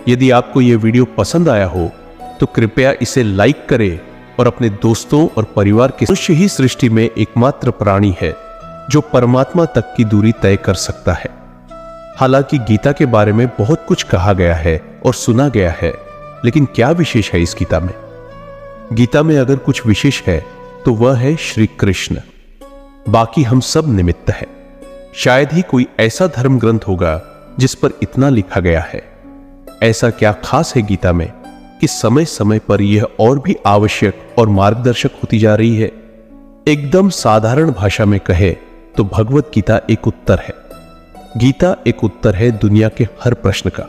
यदि आपको यह वीडियो पसंद आया हो तो कृपया इसे लाइक करें और अपने दोस्तों और परिवार के। मनुष्य ही सृष्टि में एकमात्र प्राणी है जो परमात्मा तक की दूरी तय कर सकता है। हालांकि गीता के बारे में बहुत कुछ कहा गया है और सुना गया है, लेकिन क्या विशेष है इस गीता में? गीता में अगर कुछ विशेष है तो वह है श्री कृष्ण। बाकी हम सब निमित्त हैं। शायद ही कोई ऐसा धर्म ग्रंथ होगा जिस पर इतना लिखा गया है। ऐसा क्या खास है गीता में कि समय समय पर यह और भी आवश्यक और मार्गदर्शक होती जा रही है? एकदम साधारण भाषा में कहे तो भगवत गीता एक उत्तर है। गीता एक उत्तर है दुनिया के हर प्रश्न का।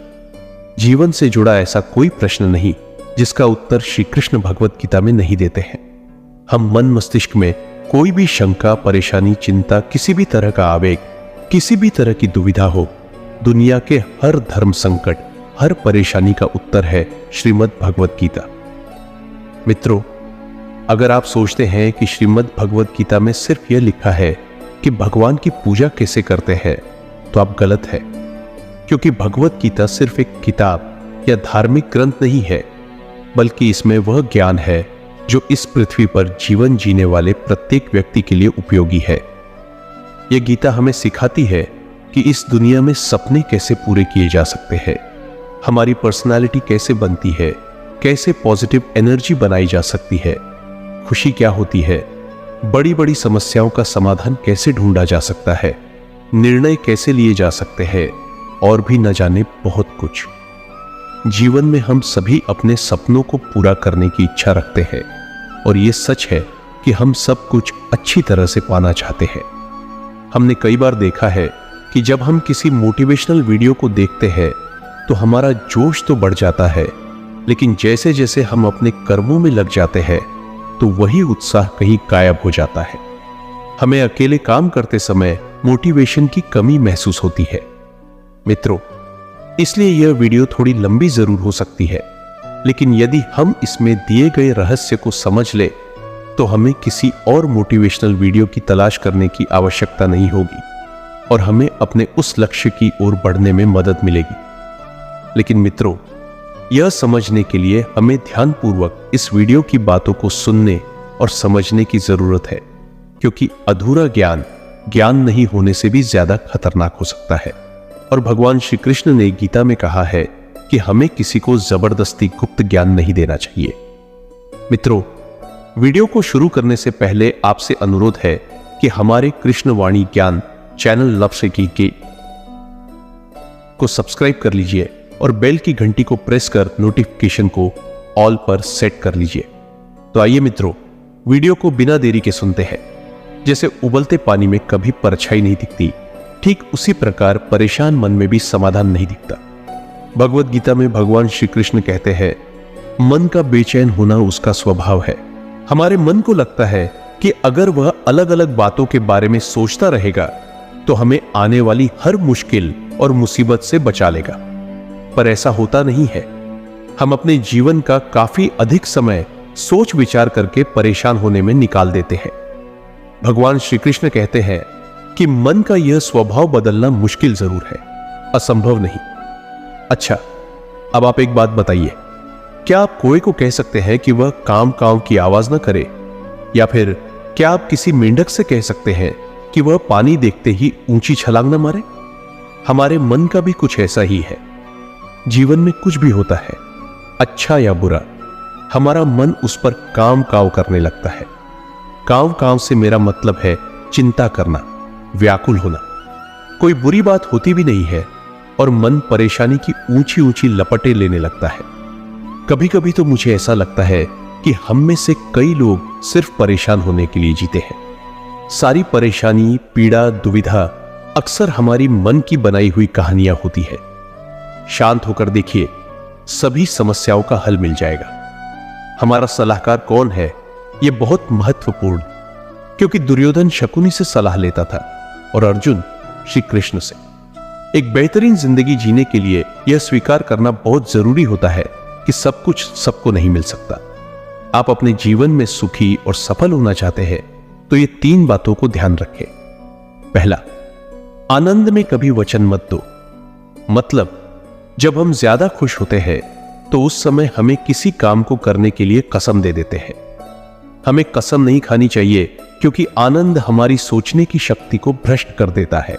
जीवन से जुड़ा ऐसा कोई प्रश्न नहीं जिसका उत्तर श्री कृष्ण भगवत गीता में नहीं देते हैं। हम मन मस्तिष्क में कोई भी शंका, परेशानी, चिंता, किसी भी तरह का आवेग, किसी भी तरह की दुविधा हो, दुनिया के हर धर्म संकट, हर परेशानी का उत्तर है श्रीमद् भगवत गीता। मित्रों, अगर आप सोचते हैं कि श्रीमद् भगवत गीता में सिर्फ यह लिखा है कि भगवान की पूजा कैसे करते हैं, तो आप गलत है। क्योंकि भगवत गीता सिर्फ एक किताब या धार्मिक ग्रंथ नहीं है, बल्कि इसमें वह ज्ञान है जो इस पृथ्वी पर जीवन जीने वाले प्रत्येक व्यक्ति के लिए उपयोगी है। यह गीता हमें सिखाती है कि इस दुनिया में सपने कैसे पूरे किए जा सकते हैं, हमारी पर्सनालिटी कैसे बनती है, कैसे पॉजिटिव एनर्जी बनाई जा सकती है, खुशी क्या होती है, बड़ी बड़ी समस्याओं का समाधान कैसे ढूंढा जा सकता है, निर्णय कैसे लिए जा सकते हैं, और भी न जाने बहुत कुछ। जीवन में हम सभी अपने सपनों को पूरा करने की इच्छा रखते हैं, और यह सच है कि हम सब कुछ अच्छी तरह से पाना चाहते हैं। हमने कई बार देखा है कि जब हम किसी मोटिवेशनल वीडियो को देखते हैं तो हमारा जोश तो बढ़ जाता है, लेकिन जैसे जैसे हम अपने कर्मों में लग जाते हैं तो वही उत्साह कहीं गायब हो जाता है। हमें अकेले काम करते समय मोटिवेशन की कमी महसूस होती है। मित्रों, इसलिए यह वीडियो थोड़ी लंबी जरूर हो सकती है, लेकिन यदि हम इसमें दिए गए रहस्य को समझ ले तो हमें किसी और मोटिवेशनल वीडियो की तलाश करने की आवश्यकता नहीं होगी और हमें अपने उस लक्ष्य की ओर बढ़ने में मदद मिलेगी। लेकिन मित्रों, यह समझने के लिए हमें ध्यानपूर्वक इस वीडियो की बातों को सुनने और समझने की जरूरत है, क्योंकि अधूरा ज्ञान ज्ञान नहीं होने से भी ज्यादा खतरनाक हो सकता है। और भगवान श्री कृष्ण ने गीता में कहा है कि हमें किसी को जबरदस्ती गुप्त ज्ञान नहीं देना चाहिए। मित्रों, वीडियो को शुरू करने से पहले आपसे अनुरोध है कि हमारे कृष्णवाणी ज्ञान चैनल लव से की को सब्सक्राइब कर लीजिए और बेल की घंटी को प्रेस कर नोटिफिकेशन को ऑल पर सेट कर लीजिए। तो आइए मित्रों, वीडियो को बिना देरी के सुनते हैं। जैसे उबलते पानी में कभी परछाई नहीं दिखती, ठीक उसी प्रकार परेशान मन में भी समाधान नहीं दिखता। भगवत गीता में भगवान श्री कृष्ण कहते हैं, मन का बेचैन होना उसका स्वभाव है। हमारे मन को लगता है कि अगर वह अलग अलग बातों के बारे में सोचता रहेगा तो हमें आने वाली हर मुश्किल और मुसीबत से बचा लेगा, पर ऐसा होता नहीं है। हम अपने जीवन का काफी अधिक समय सोच विचार करके परेशान होने में निकाल देते हैं। भगवान श्री कृष्ण कहते हैं कि मन का यह स्वभाव बदलना मुश्किल जरूर है, असंभव नहीं। अच्छा, अब आप एक बात बताइए, क्या आप कुएं को कह सकते हैं कि वह काव काव की आवाज ना करे? या फिर क्या आप किसी मेंढक से कह सकते हैं कि वह पानी देखते ही ऊंची छलांग न मारे? हमारे मन का भी कुछ ऐसा ही है। जीवन में कुछ भी होता है, अच्छा या बुरा, हमारा मन उस पर काव काव करने लगता है। काव काव से मेरा मतलब है चिंता करना, व्याकुल होना। कोई बुरी बात होती भी नहीं है और मन परेशानी की ऊंची ऊंची लपटें लेने लगता है। कभी कभी तो मुझे ऐसा लगता है कि हम में से कई लोग सिर्फ परेशान होने के लिए जीते हैं। सारी परेशानी, पीड़ा, दुविधा अक्सर हमारी मन की बनाई हुई कहानियां होती है। शांत होकर देखिए, सभी समस्याओं का हल मिल जाएगा। हमारा सलाहकार कौन है, यह बहुत महत्वपूर्ण, क्योंकि दुर्योधन शकुनी से सलाह लेता था और अर्जुन श्री कृष्ण से। एक बेहतरीन जिंदगी जीने के लिए यह स्वीकार करना बहुत जरूरी होता है कि सब कुछ सबको नहीं मिल सकता। आप अपने जीवन में सुखी और सफल होना चाहते हैं तो ये 3 बातों को ध्यान रखें। पहला, आनंद में कभी वचन मत दो। मतलब जब हम ज्यादा खुश होते हैं तो उस समय हमें किसी काम को करने के लिए कसम दे देते हैं। हमें कसम नहीं खानी चाहिए, क्योंकि आनंद हमारी सोचने की शक्ति को भ्रष्ट कर देता है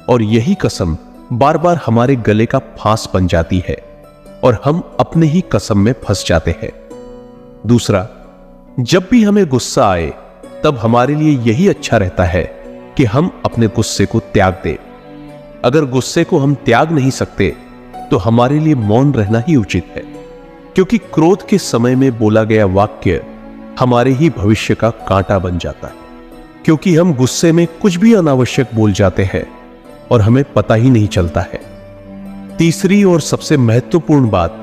और यही कसम बार बार हमारे गले का फांस बन जाती है और हम अपने ही कसम में फंस जाते हैं। दूसरा, जब भी हमें गुस्सा आए तब हमारे लिए यही अच्छा रहता है कि हम अपने गुस्से को त्याग दें। अगर गुस्से को हम त्याग नहीं सकते तो हमारे लिए मौन रहना ही उचित है, क्योंकि क्रोध के समय में बोला गया वाक्य हमारे ही भविष्य का कांटा बन जाता है, क्योंकि हम गुस्से में कुछ भी अनावश्यक बोल जाते हैं और हमें पता ही नहीं चलता है। तीसरी और सबसे महत्वपूर्ण बात,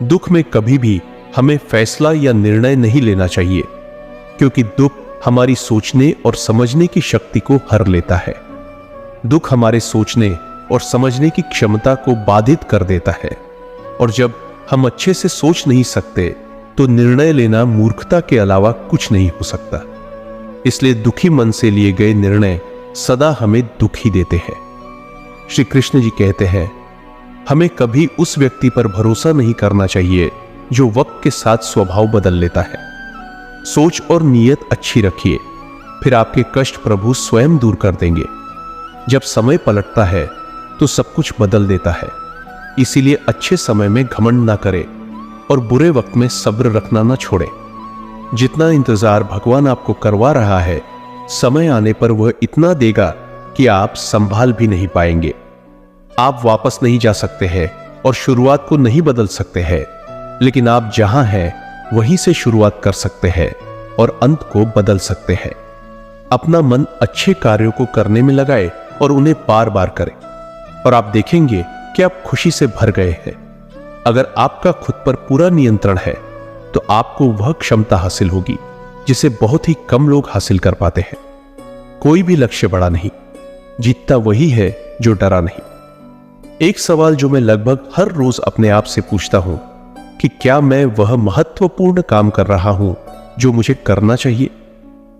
दुख में कभी भी हमें फैसला या निर्णय नहीं लेना चाहिए, क्योंकि दुख हमारी सोचने और समझने की शक्ति को हर लेता है। दुख हमारे सोचने और समझने की क्षमता को बाधित कर देता है, और जब हम अच्छे से सोच नहीं सकते तो निर्णय लेना मूर्खता के अलावा कुछ नहीं हो सकता। इसलिए दुखी मन से लिए गए निर्णय सदा हमें दुख ही देते हैं। श्री कृष्ण जी कहते हैं, हमें कभी उस व्यक्ति पर भरोसा नहीं करना चाहिए जो वक्त के साथ स्वभाव बदल लेता है। सोच और नीयत अच्छी रखिए, फिर आपके कष्ट प्रभु स्वयं दूर कर देंगे। जब समय पलटता है तो सब कुछ बदल देता है। इसीलिए अच्छे समय में घमंड ना करें और बुरे वक्त में सब्र रखना ना छोड़ें। जितना इंतजार भगवान आपको करवा रहा है, समय आने पर वह इतना देगा कि आप संभाल भी नहीं पाएंगे। आप वापस नहीं जा सकते हैं और शुरुआत को नहीं बदल सकते हैं, लेकिन आप जहां हैं वहीं से शुरुआत कर सकते हैं और अंत को बदल सकते हैं। अपना मन अच्छे कार्यों को करने में लगाए और उन्हें बार बार करें, और आप देखेंगे कि आप खुशी से भर गए हैं। अगर आपका खुद पर पूरा नियंत्रण है तो आपको वह क्षमता हासिल होगी जिसे बहुत ही कम लोग हासिल कर पाते हैं। कोई भी लक्ष्य बड़ा नहीं, जीतता वही है जो डरा नहीं। एक सवाल जो मैं लगभग हर रोज अपने आप से पूछता हूं कि क्या मैं वह महत्वपूर्ण काम कर रहा हूं जो मुझे करना चाहिए?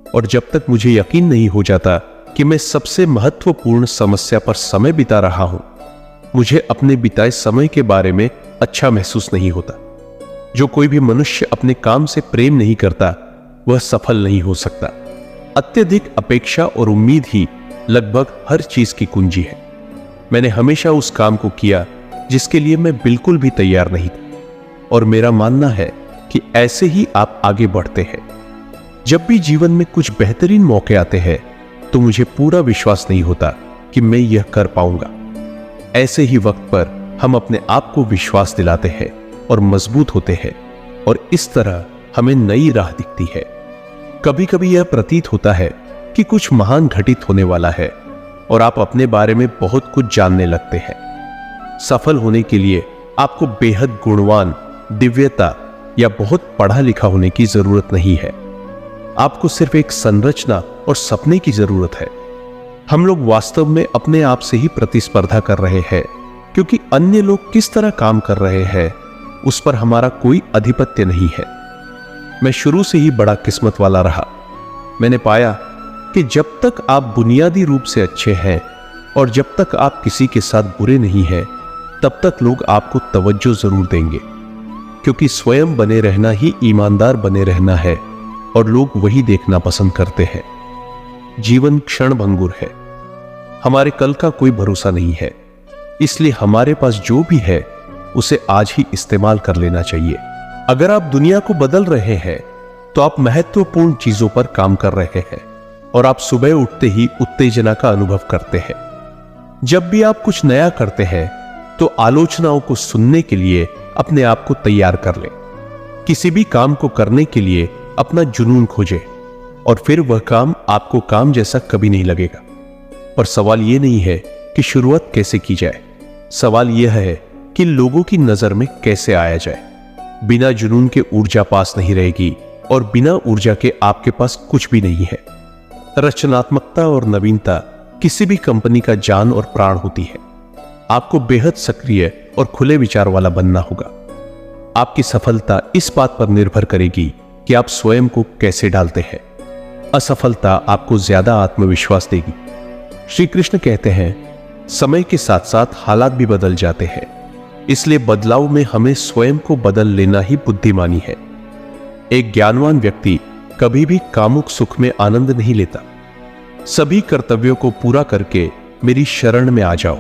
और जब तक मुझे यकीन नहीं हो जाता कि मैं सबसे महत्वपूर्ण समस्या पर समय बिता रहा हूं, मुझे अपने बिताए समय के बारे में अच्छा महसूस नहीं होता। जो कोई भी मनुष्य अपने काम से प्रेम नहीं करता वह सफल नहीं हो सकता। अत्यधिक अपेक्षा और उम्मीद ही लगभग हर चीज की कुंजी है। मैंने हमेशा उस काम को किया जिसके लिए मैं बिल्कुल भी तैयार नहीं था, और मेरा मानना है कि ऐसे ही आप आगे बढ़ते हैं। जब भी जीवन में कुछ बेहतरीन मौके आते हैं तो मुझे पूरा विश्वास नहीं होता कि मैं यह कर पाऊंगा। ऐसे ही वक्त पर हम अपने आप को विश्वास दिलाते हैं और मजबूत होते हैं, और इस तरह हमें नई राह दिखती है। कभी कभी यह प्रतीत होता है कि कुछ महान घटित होने वाला है और आप अपने बारे में बहुत कुछ जानने लगते हैं। सफल होने के लिए आपको बेहद गुणवान, दिव्यता या बहुत पढ़ा लिखा होने की जरूरत नहीं है। आपको सिर्फ एक संरचना और सपने की जरूरत है। हम लोग वास्तव में अपने आप से ही प्रतिस्पर्धा कर रहे हैं, क्योंकि अन्य लोग किस तरह काम कर रहे हैं उस पर हमारा कोई अधिपत्य नहीं है। मैं शुरू से ही बड़ा किस्मत वाला रहा। मैंने पाया कि जब तक आप बुनियादी रूप से अच्छे हैं और जब तक आप किसी के साथ बुरे नहीं हैं, तब तक लोग आपको तवज्जो जरूर देंगे, क्योंकि स्वयं बने रहना ही ईमानदार बने रहना है और लोग वही देखना पसंद करते हैं। जीवन क्षणभंगुर है, हमारे कल का कोई भरोसा नहीं है, इसलिए हमारे पास जो भी है उसे आज ही इस्तेमाल कर लेना चाहिए। अगर आप दुनिया को बदल रहे हैं तो आप महत्वपूर्ण चीजों पर काम कर रहे हैं, और आप सुबह उठते ही उत्तेजना का अनुभव करते हैं। जब भी आप कुछ नया करते हैं तो आलोचनाओं को सुनने के लिए अपने आप को तैयार कर लें। किसी भी काम को करने के लिए अपना जुनून खोजें, और फिर वह काम आपको काम जैसा कभी नहीं लगेगा। पर सवाल यह नहीं है कि शुरुआत कैसे की जाए, सवाल यह है कि लोगों की नजर में कैसे आया जाए। बिना जुनून के ऊर्जा पास नहीं रहेगी, और बिना ऊर्जा के आपके पास कुछ भी नहीं है। रचनात्मकता और नवीनता किसी भी कंपनी का जान और प्राण होती है। आपको बेहद सक्रिय और खुले विचार वाला बनना होगा। आपकी सफलता इस बात पर निर्भर करेगी कि आप स्वयं को कैसे डालते हैं। असफलता आपको ज्यादा आत्मविश्वास देगी। श्री कृष्ण कहते हैं, समय के साथ साथ हालात भी बदल जाते हैं, इसलिए बदलाव में हमें स्वयं को बदल लेना ही बुद्धिमानी है। एक ज्ञानवान व्यक्ति कभी भी कामुक सुख में आनंद नहीं लेता। सभी कर्तव्यों को पूरा करके मेरी शरण में आ जाओ।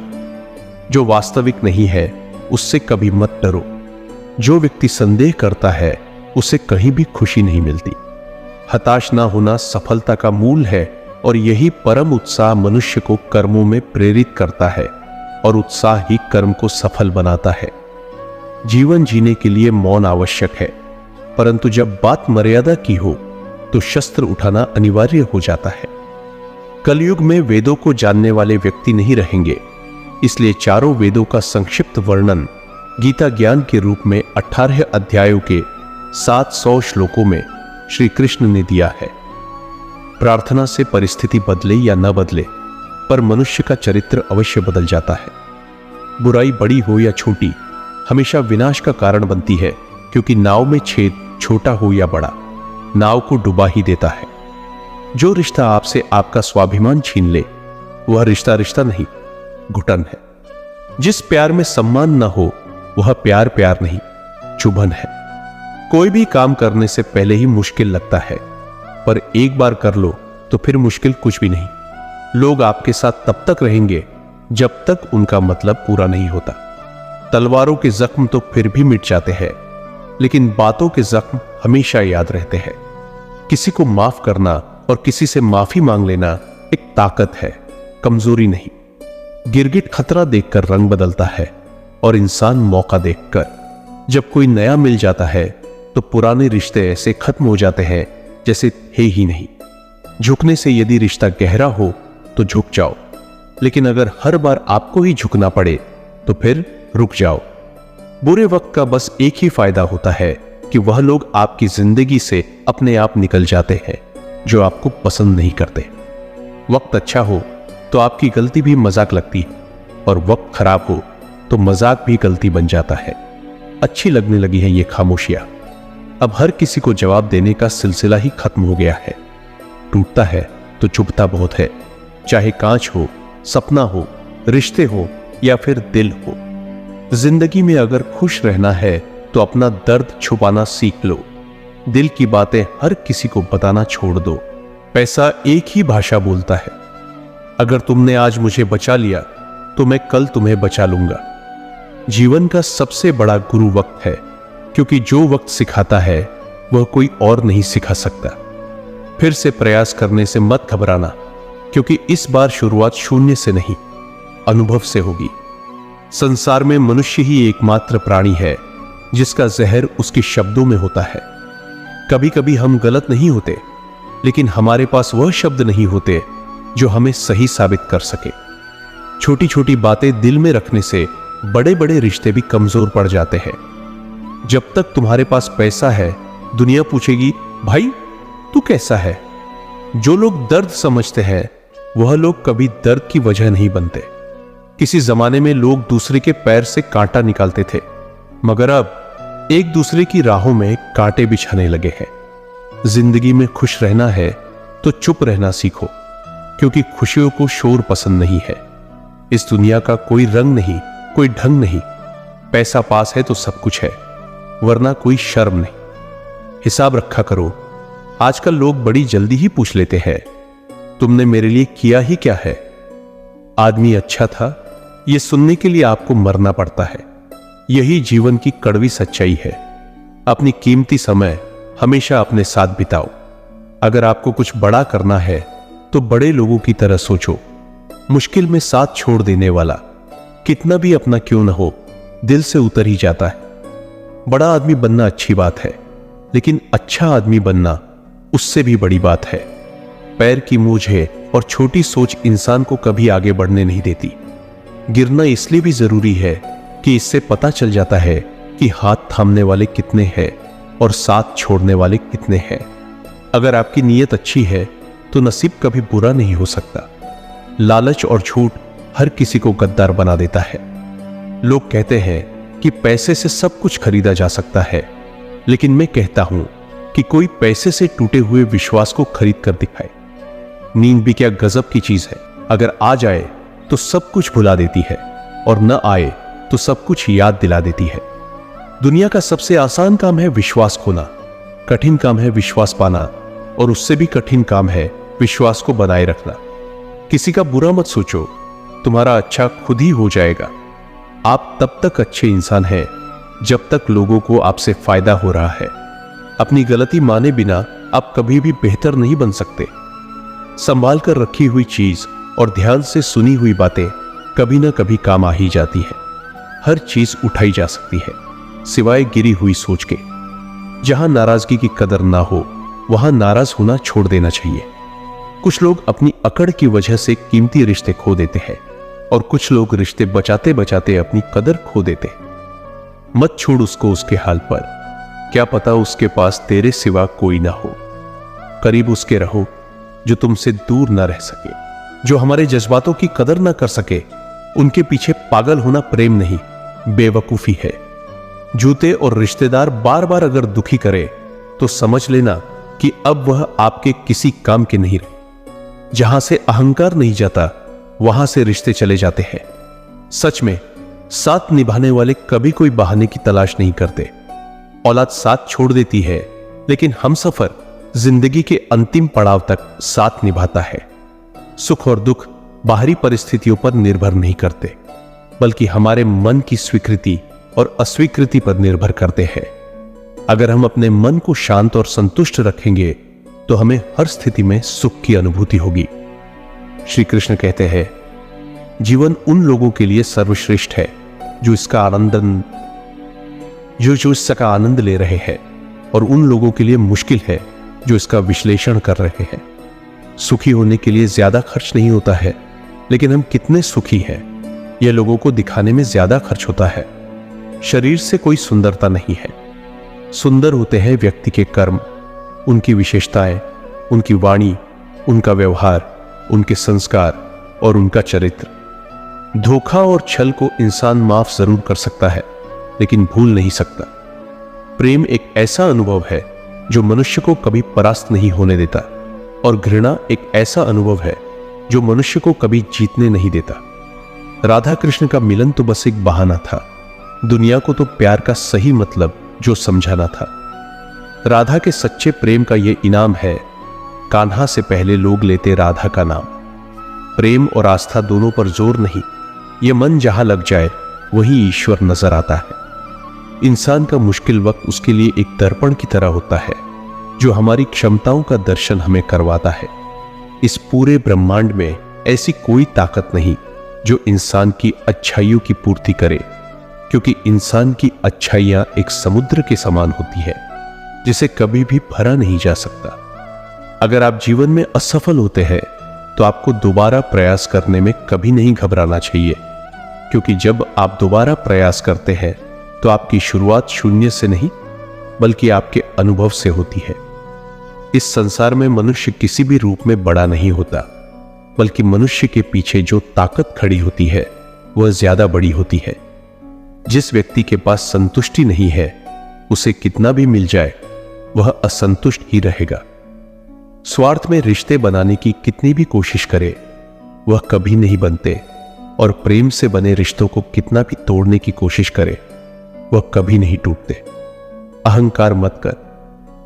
जो वास्तविक नहीं है उससे कभी मत डरो। जो व्यक्ति संदेह करता है उसे कहीं भी खुशी नहीं मिलती। हताश ना होना सफलता का मूल है और यही परम उत्साह मनुष्य को कर्मों में प्रेरित करता है और उत्साह ही कर्म को सफल बनाता है। जीवन जीने के लिए मौन आवश्यक है, परंतु जब बात मर्यादा की हो तो शस्त्र उठाना अनिवार्य हो जाता है। कलयुग में वेदों को जानने वाले व्यक्ति नहीं रहेंगे, इसलिए चारों वेदों का संक्षिप्त वर्णन गीता ज्ञान के रूप में 18 अध्यायों के 700 श्लोकों में श्री कृष्ण ने दिया है। प्रार्थना से परिस्थिति बदले या न बदले, पर मनुष्य का चरित्र अवश्य बदल जाता है। बुराई बड़ी हो या छोटी हमेशा विनाश का कारण बनती है, क्योंकि नाव में छेद छोटा हो या बड़ा नाव को डुबा ही देता है। जो रिश्ता आपसे आपका स्वाभिमान छीन ले वह रिश्ता रिश्ता नहीं, घुटन है। जिस प्यार में सम्मान न हो वह प्यार प्यार नहीं, चुभन है। कोई भी काम करने से पहले ही मुश्किल लगता है, पर एक बार कर लो तो फिर मुश्किल कुछ भी नहीं। लोग आपके साथ तब तक रहेंगे जब तक उनका मतलब पूरा नहीं होता। तलवारों के जख्म तो फिर भी मिट जाते हैं, लेकिन बातों के जख्म हमेशा याद रहते हैं। किसी को माफ करना और किसी से माफी मांग लेना एक ताकत है, कमजोरी नहीं। गिरगिट खतरा देखकर रंग बदलता है और इंसान मौका देखकर। जब कोई नया मिल जाता है तो पुराने रिश्ते ऐसे खत्म हो जाते हैं जैसे थे ही नहीं। झुकने से यदि रिश्ता गहरा हो तो झुक जाओ, लेकिन अगर हर बार आपको ही झुकना पड़े तो फिर रुक जाओ। बुरे वक्त का बस एक ही फायदा होता है कि वह लोग आपकी जिंदगी से अपने आप निकल जाते हैं जो आपको पसंद नहीं करते। वक्त अच्छा हो तो आपकी गलती भी मजाक लगती है, और वक्त खराब हो तो मजाक भी गलती बन जाता है। अच्छी लगने लगी है ये खामोशियां। अब हर किसी को जवाब देने का सिलसिला ही खत्म हो गया है। टूटता है तो चुभता बहुत है, चाहे कांच हो, सपना हो, रिश्ते हो या फिर दिल हो। जिंदगी में अगर खुश रहना है तो अपना दर्द छुपाना सीख लो। दिल की बातें हर किसी को बताना छोड़ दो। पैसा एक ही भाषा बोलता है। अगर तुमने आज मुझे बचा लिया तो मैं कल तुम्हें बचा लूंगा। जीवन का सबसे बड़ा गुरु वक्त है, क्योंकि जो वक्त सिखाता है वह कोई और नहीं सिखा सकता। फिर से प्रयास करने से मत घबराना, क्योंकि इस बार शुरुआत शून्य से नहीं, अनुभव से होगी। संसार में मनुष्य ही एकमात्र प्राणी है जिसका जहर उसके शब्दों में होता है। कभी कभी हम गलत नहीं होते, लेकिन हमारे पास वह शब्द नहीं होते जो हमें सही साबित कर सके। छोटी छोटी बातें दिल में रखने से बड़े बड़े रिश्ते भी कमजोर पड़ जाते हैं। जब तक तुम्हारे पास पैसा है, दुनिया पूछेगी भाई तू कैसा है। जो लोग दर्द समझते हैं वह लोग कभी दर्द की वजह नहीं बनते। किसी जमाने में लोग दूसरे के पैर से कांटा निकालते थे, मगर अब एक दूसरे की राहों में कांटे बिछाने लगे हैं। जिंदगी में खुश रहना है तो चुप रहना सीखो, क्योंकि खुशियों को शोर पसंद नहीं है। इस दुनिया का कोई रंग नहीं, कोई ढंग नहीं। पैसा पास है तो सब कुछ है, वरना कोई शर्म नहीं। हिसाब रखा करो। आजकल लोग बड़ी जल्दी ही पूछ लेते हैं तुमने मेरे लिए किया ही क्या है। आदमी अच्छा था, यह सुनने के लिए आपको मरना पड़ता है। यही जीवन की कड़वी सच्चाई है। अपनी कीमती समय हमेशा अपने साथ बिताओ। अगर आपको कुछ बड़ा करना है तो बड़े लोगों की तरह सोचो। मुश्किल में साथ छोड़ देने वाला कितना भी अपना क्यों न हो, दिल से उतर ही जाता है। बड़ा आदमी बनना अच्छी बात है, लेकिन अच्छा आदमी बनना उससे भी बड़ी बात है। पैर की मूंछ है और छोटी सोच इंसान को कभी आगे बढ़ने नहीं देती। गिरना इसलिए भी जरूरी है कि इससे पता चल जाता है कि हाथ थामने वाले कितने हैं और साथ छोड़ने वाले कितने हैं। अगर आपकी नीयत अच्छी है तो नसीब कभी बुरा नहीं हो सकता। लालच और झूठ हर किसी को गद्दार बना देता है। लोग कहते हैं कि पैसे से सब कुछ खरीदा जा सकता है, लेकिन मैं कहता हूं कि कोई पैसे से टूटे हुए विश्वास को खरीद कर दिखाए। नींद भी क्या गजब की चीज है। अगर आ जाए तो सब कुछ भुला देती है, और न आए तो सब कुछ याद दिला देती है। दुनिया का सबसे आसान काम है विश्वास खोना, कठिन काम है विश्वास पाना, और उससे भी कठिन काम है विश्वास को बनाए रखना। किसी का बुरा मत सोचो, तुम्हारा अच्छा खुद ही हो जाएगा। आप तब तक अच्छे इंसान हैं जब तक लोगों को आपसे फायदा हो रहा है। अपनी गलती माने बिना आप कभी भी बेहतर नहीं बन सकते। संभाल कर रखी हुई चीज और ध्यान से सुनी हुई बातें कभी ना कभी काम आ ही जाती है। हर चीज उठाई जा सकती है सिवाय गिरी हुई सोच के। जहां नाराजगी की कदर ना हो वहां नाराज होना छोड़ देना चाहिए। कुछ लोग अपनी अकड़ की वजह से कीमती रिश्ते खो देते हैं और कुछ लोग रिश्ते बचाते बचाते अपनी कदर खो देते हैं। मत छोड़ उसको उसके हाल पर, क्या पता उसके पास तेरे सिवा कोई ना हो। करीब उसके रहो जो तुमसे दूर ना रह सके। जो हमारे जज्बातों की कदर ना कर सके उनके पीछे पागल होना प्रेम नहीं, बेवकूफी है। जूते और रिश्तेदार बार बार अगर दुखी करे तो समझ लेना कि अब वह आपके किसी काम के नहीं रहे। जहां से अहंकार नहीं जाता वहां से रिश्ते चले जाते हैं। सच में साथ निभाने वाले कभी कोई बहाने की तलाश नहीं करते। औलाद साथ छोड़ देती है लेकिन हमसफर जिंदगी के अंतिम पड़ाव तक साथ निभाता है। सुख और दुख बाहरी परिस्थितियों पर निर्भर नहीं करते बल्कि हमारे मन की स्वीकृति और अस्वीकृति पर निर्भर करते हैं। अगर हम अपने मन को शांत और संतुष्ट रखेंगे तो हमें हर स्थिति में सुख की अनुभूति होगी। श्री कृष्ण कहते हैं, जीवन उन लोगों के लिए सर्वश्रेष्ठ है जो इसका आनंद ले रहे हैं, और उन लोगों के लिए मुश्किल है जो इसका विश्लेषण कर रहे हैं। सुखी होने के लिए ज्यादा खर्च नहीं होता है, लेकिन हम कितने सुखी हैं यह लोगों को दिखाने में ज्यादा खर्च होता है। शरीर से कोई सुंदरता नहीं है, सुंदर होते हैं व्यक्ति के कर्म, उनकी विशेषताएं, उनकी वाणी, उनका व्यवहार, उनके संस्कार और उनका चरित्र। धोखा और छल को इंसान माफ जरूर कर सकता है लेकिन भूल नहीं सकता। प्रेम एक ऐसा अनुभव है जो मनुष्य को कभी परास्त नहीं होने देता, और घृणा एक ऐसा अनुभव है जो मनुष्य को कभी जीतने नहीं देता। राधा कृष्ण का मिलन तो बस एक बहाना था, दुनिया को तो प्यार का सही मतलब जो समझाना था। राधा के सच्चे प्रेम का यह इनाम है, कान्हा से पहले लोग लेते राधा का नाम। प्रेम और आस्था दोनों पर जोर नहीं, यह मन जहां लग जाए वही ईश्वर नजर आता है। इंसान का मुश्किल वक्त उसके लिए एक दर्पण की तरह होता है जो हमारी क्षमताओं का दर्शन हमें करवाता है। इस पूरे ब्रह्मांड में ऐसी कोई ताकत नहीं जो इंसान की अच्छाइयों की पूर्ति करे, क्योंकि इंसान की अच्छाइयां एक समुद्र के समान होती है जिसे कभी भी भरा नहीं जा सकता। अगर आप जीवन में असफल होते हैं तो आपको दोबारा प्रयास करने में कभी नहीं घबराना चाहिए, क्योंकि जब आप दोबारा प्रयास करते हैं तो आपकी शुरुआत शून्य से नहीं बल्कि आपके अनुभव से होती है। इस संसार में मनुष्य किसी भी रूप में बड़ा नहीं होता, बल्कि मनुष्य के पीछे जो ताकत खड़ी होती है वह ज्यादा बड़ी होती है। जिस व्यक्ति के पास संतुष्टि नहीं है उसे कितना भी मिल जाए वह असंतुष्ट ही रहेगा। स्वार्थ में रिश्ते बनाने की कितनी भी कोशिश करे वह कभी नहीं बनते, और प्रेम से बने रिश्तों को कितना भी तोड़ने की कोशिश करे वह कभी नहीं टूटते। अहंकार मत कर,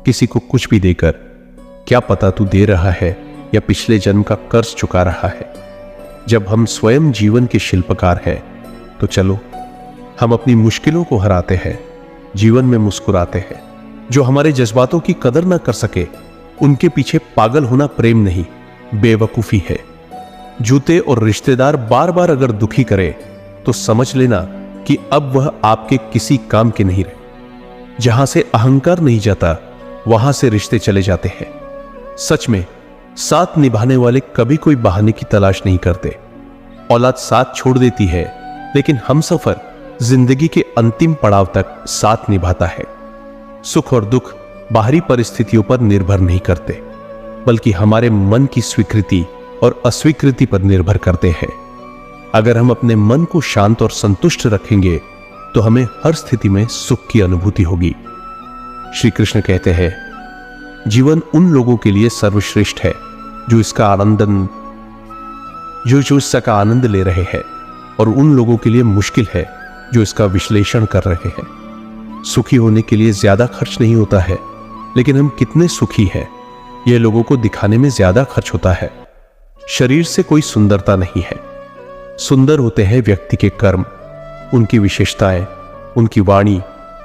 किसी को कुछ भी देकर, क्या पता तू दे रहा है या पिछले जन्म का कर्ज चुका रहा है। जब हम स्वयं जीवन के शिल्पकार हैं तो चलो हम अपनी मुश्किलों को हराते हैं, जीवन में मुस्कुराते हैं। जो हमारे जज्बातों की कदर ना कर सके उनके पीछे पागल होना प्रेम नहीं, बेवकूफी है। जूते और रिश्तेदार बार बार अगर दुखी करे तो समझ लेना कि अब वह आपके किसी काम के नहीं रहे। जहां से अहंकार नहीं जाता वहां से रिश्ते चले जाते हैं। सच में साथ निभाने वाले कभी कोई बहाने की तलाश नहीं करते। औलाद साथ छोड़ देती है लेकिन हमसफर जिंदगी के अंतिम पड़ाव तक साथ निभाता है। सुख और दुख बाहरी परिस्थितियों पर निर्भर नहीं करते बल्कि हमारे मन की स्वीकृति और अस्वीकृति पर निर्भर करते हैं। अगर हम अपने मन को शांत और संतुष्ट रखेंगे तो हमें हर स्थिति में सुख की अनुभूति होगी। श्री कृष्ण कहते हैं, जीवन उन लोगों के लिए सर्वश्रेष्ठ है जो इसका आनंद ले रहे हैं, और उन लोगों के लिए मुश्किल है जो इसका विश्लेषण कर रहे हैं। सुखी होने के लिए ज्यादा खर्च नहीं होता है, लेकिन हम कितने सुखी हैं यह लोगों को दिखाने में ज्यादा खर्च होता है। शरीर से कोई सुंदरता नहीं है, सुंदर होते हैं व्यक्ति के कर्म, उनकी विशेषताएं, उनकी वाणी,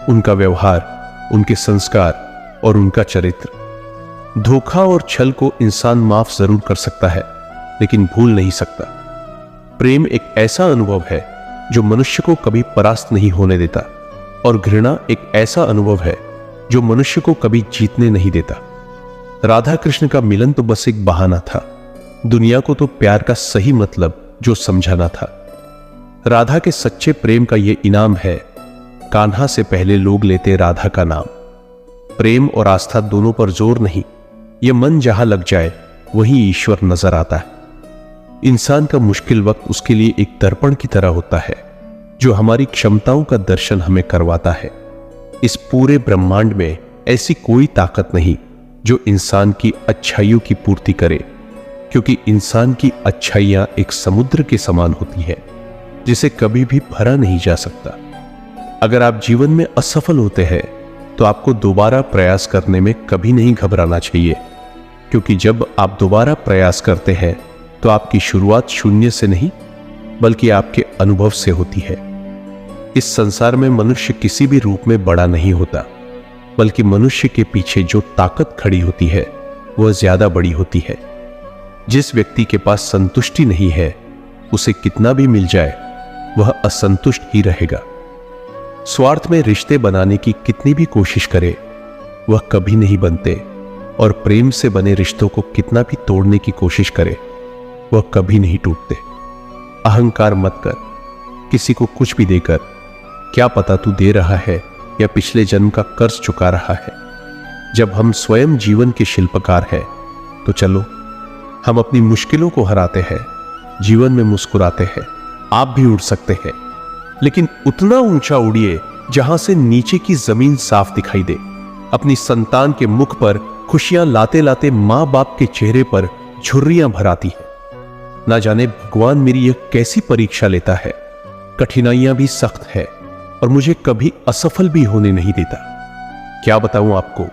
उनका व्यवहार, उनके संस्कार और उनका चरित्र। धोखा और छल को इंसान माफ जरूर कर सकता है, लेकिन भूल नहीं सकता। प्रेम एक ऐसा अनुभव है जो मनुष्य को कभी परास्त नहीं होने देता, और घृणा एक ऐसा अनुभव है जो मनुष्य को कभी जीतने नहीं देता। राधा कृष्ण का मिलन तो बस एक बहाना था, दुनिया को तो प्यार का सही मतलब जो समझाना था। राधा के सच्चे प्रेम का यह इनाम है, कान्हा से पहले लोग लेते राधा का नाम। प्रेम और आस्था दोनों पर जोर नहीं, यह मन जहां लग जाए वहीं ईश्वर नजर आता है। इंसान का मुश्किल वक्त उसके लिए एक दर्पण की तरह होता है, जो हमारी क्षमताओं का दर्शन हमें करवाता है। इस पूरे ब्रह्मांड में ऐसी कोई ताकत नहीं जो इंसान की अच्छाइयों की पूर्ति करे, क्योंकि इंसान की अच्छाइयां एक समुद्र के समान होती है जिसे कभी भी भरा नहीं जा सकता। अगर आप जीवन में असफल होते हैं तो आपको दोबारा प्रयास करने में कभी नहीं घबराना चाहिए, क्योंकि जब आप दोबारा प्रयास करते हैं तो आपकी शुरुआत शून्य से नहीं बल्कि आपके अनुभव से होती है। इस संसार में मनुष्य किसी भी रूप में बड़ा नहीं होता, बल्कि मनुष्य के पीछे जो ताकत खड़ी होती है वह ज्यादा बड़ी होती है। जिस व्यक्ति के पास संतुष्टि नहीं है, उसे कितना भी मिल जाए वह असंतुष्ट ही रहेगा। स्वार्थ में रिश्ते बनाने की कितनी भी कोशिश करे वह कभी नहीं बनते, और प्रेम से बने रिश्तों को कितना भी तोड़ने की कोशिश करे वह कभी नहीं टूटते। अहंकार मत कर, किसी को कुछ भी देकर, क्या पता तू दे रहा है या पिछले जन्म का कर्ज चुका रहा है। जब हम स्वयं जीवन के शिल्पकार हैं तो चलो हम अपनी मुश्किलों को हराते हैं, जीवन में मुस्कुराते हैं। आप भी उड़ सकते हैं, लेकिन उतना ऊंचा उड़िए जहां से नीचे की जमीन साफ दिखाई दे। अपनी संतान के मुख पर खुशियां लाते लाते मां बाप के चेहरे पर झुर्रियां भर आती है। ना जाने भगवान मेरी यह कैसी परीक्षा लेता है, कठिनाइयां भी सख्त है और मुझे कभी असफल भी होने नहीं देता। क्या बताऊं आपको,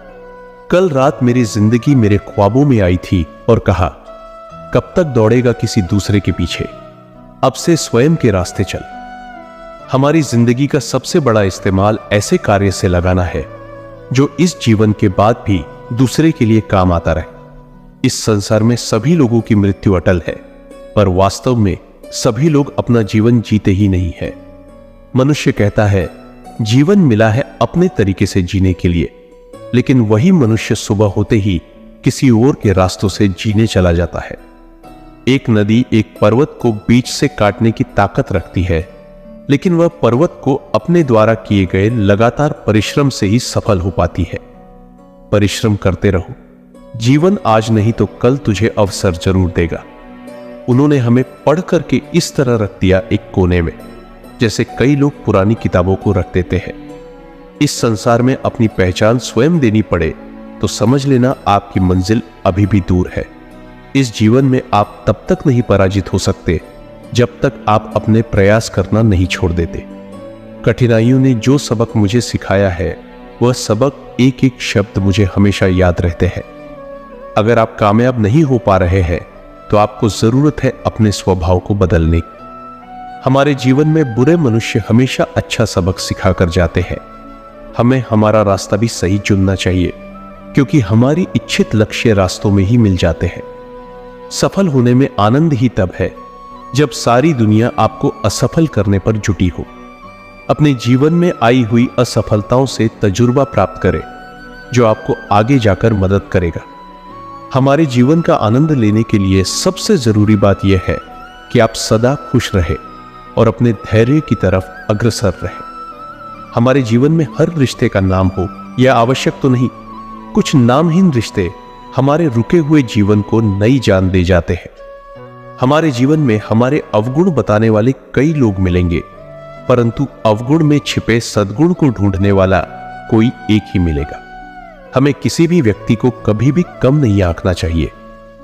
कल रात मेरी जिंदगी मेरे ख्वाबों में आई थी और कहा, कब तक दौड़ेगा किसी दूसरे के पीछे, अब से स्वयं के रास्ते चल। हमारी जिंदगी का सबसे बड़ा इस्तेमाल ऐसे कार्य से लगाना है जो इस जीवन के बाद भी दूसरे के लिए काम आता रहे। इस संसार में सभी लोगों की मृत्यु अटल है, पर वास्तव में सभी लोग अपना जीवन जीते ही नहीं है। मनुष्य कहता है जीवन मिला है अपने तरीके से जीने के लिए, लेकिन वही मनुष्य सुबह होते ही किसी और के रास्तों से जीने चला जाता है। एक नदी एक पर्वत को बीच से काटने की ताकत रखती है, लेकिन वह पर्वत को अपने द्वारा किए गए लगातार परिश्रम से ही सफल हो पाती है। परिश्रम करते रहो, जीवन आज नहीं तो कल तुझे अवसर जरूर देगा। उन्होंने हमें पढ़ करके इस तरह रख दिया एक कोने में, जैसे कई लोग पुरानी किताबों को रख देते हैं। इस संसार में अपनी पहचान स्वयं देनी पड़े तो समझ लेना आपकी मंजिल अभी भी दूर है। इस जीवन में आप तब तक नहीं पराजित हो सकते जब तक आप अपने प्रयास करना नहीं छोड़ देते। कठिनाइयों ने जो सबक मुझे सिखाया है वह सबक एक एक शब्द मुझे हमेशा याद रहते हैं। अगर आप कामयाब नहीं हो पा रहे हैं तो आपको जरूरत है अपने स्वभाव को बदलने की। हमारे जीवन में बुरे मनुष्य हमेशा अच्छा सबक सिखा कर जाते हैं। हमें हमारा रास्ता भी सही चुनना चाहिए, क्योंकि हमारी इच्छित लक्ष्य रास्तों में ही मिल जाते हैं। सफल होने में आनंद ही तब है जब सारी दुनिया आपको असफल करने पर जुटी हो। अपने जीवन में आई हुई असफलताओं से तजुर्बा प्राप्त करें जो आपको आगे जाकर मदद करेगा। हमारे जीवन का आनंद लेने के लिए सबसे जरूरी बात यह है कि आप सदा खुश रहे और अपने धैर्य की तरफ अग्रसर रहे। हमारे जीवन में हर रिश्ते का नाम हो यह आवश्यक तो नहीं। कुछ नामहीन रिश्ते हमारे रुके हुए जीवन को नई जान दे जाते हैं। हमारे जीवन में हमारे अवगुण बताने वाले कई लोग मिलेंगे, परंतु अवगुण में छिपे सद्गुण को ढूंढने वाला कोई एक ही मिलेगा। हमें किसी भी व्यक्ति को कभी भी कम नहीं आंकना चाहिए,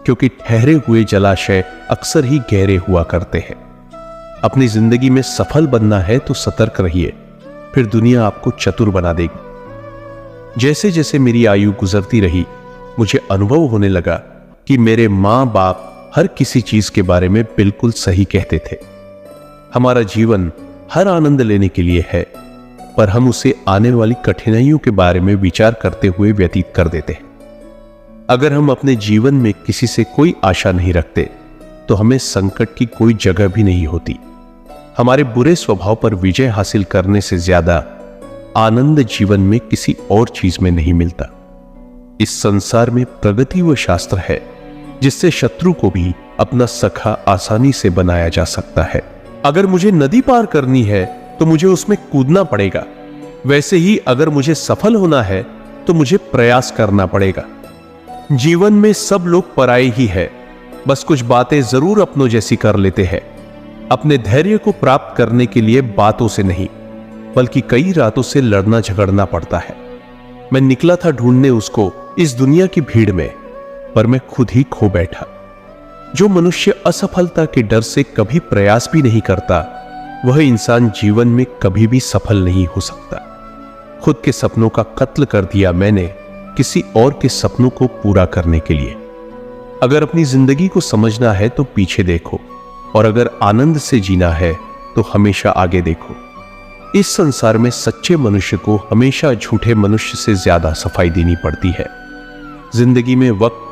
क्योंकि ठहरे हुए जलाशय अक्सर ही गहरे हुआ करते हैं। अपनी जिंदगी में सफल बनना है तो सतर्क रहिए, फिर दुनिया आपको चतुर बना देगी। जैसे जैसे मेरी आयु गुजरती रही, मुझे अनुभव होने लगा कि मेरे माँ बाप हर किसी चीज के बारे में बिल्कुल सही कहते थे। हमारा जीवन हर आनंद लेने के लिए है, पर हम उसे आने वाली कठिनाइयों के बारे में विचार करते हुए व्यतीत कर देते हैं। अगर हम अपने जीवन में किसी से कोई आशा नहीं रखते तो हमें संकट की कोई जगह भी नहीं होती। हमारे बुरे स्वभाव पर विजय हासिल करने से ज्यादा आनंद जीवन में किसी और चीज में नहीं मिलता। इस संसार में प्रगति वो शास्त्र है जिससे शत्रु को भी अपना सखा आसानी से बनाया जा सकता है। अगर मुझे नदी पार करनी है तो मुझे उसमें कूदना पड़ेगा, वैसे ही अगर मुझे सफल होना है तो मुझे प्रयास करना पड़ेगा। जीवन में सब लोग पराये ही है, बस कुछ बातें जरूर अपनों जैसी कर लेते हैं। अपने धैर्य को प्राप्त करने के लिए बातों से नहीं बल्कि कई रातों से लड़ना झगड़ना पड़ता है। मैं निकला था ढूंढने उसको इस दुनिया की भीड़ में, पर मैं खुद ही खो बैठा। जो मनुष्य असफलता के डर से कभी प्रयास भी नहीं करता, वह इंसान जीवन में कभी भी सफल नहीं हो सकता। खुद के सपनों का कत्ल कर दिया मैंने किसी और के सपनों को पूरा करने के लिए। अगर अपनी जिंदगी को समझना है तो पीछे देखो, और अगर आनंद से जीना है तो हमेशा आगे देखो। इस संसार में सच्चे मनुष्य को हमेशा झूठे मनुष्य से ज्यादा सफाई देनी पड़ती है। जिंदगी में वक्त